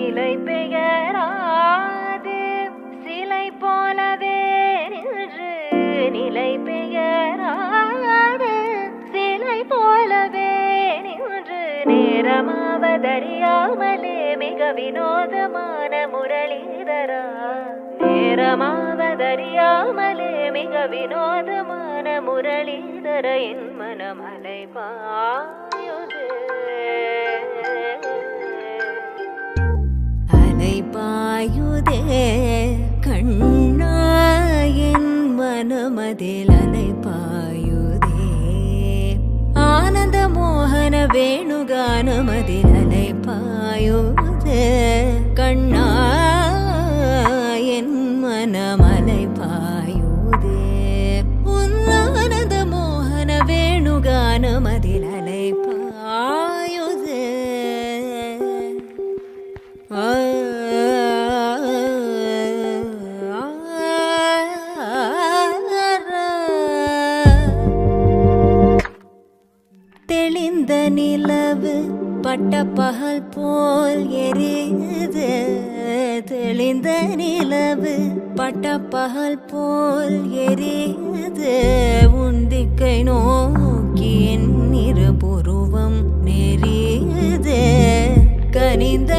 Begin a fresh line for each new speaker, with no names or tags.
நிலை பெயராது சிலை போலவே நின்று நிலை பெயராது சிலை போலவே நின்று நேரமாவதறியாமலே மிக வினோதமான முரளிதரா நேரமாவதறியாமலே மிக வினோதமான முரளிதர என் மனம் அலைபாயுதே அலைபாயுதே கண்ணா என் மனமதில் அலைபாயுதே ஆனந்த மோகன வேணுகானமதில் அலைபாயுதே கண்ணா என் மனமலை பாயுதே உன்னானந்த மோகன வேணுகானமதில் அலை பாயுதே தெளிந்த நிலவு பட்ட பகல் போல் எரியுது தெளிந்த நிலவு பட்ட பகல் போல் எரியுது உந்திக்கை நோக்கி என் இருபுருவம் நெறியுது கனிந்த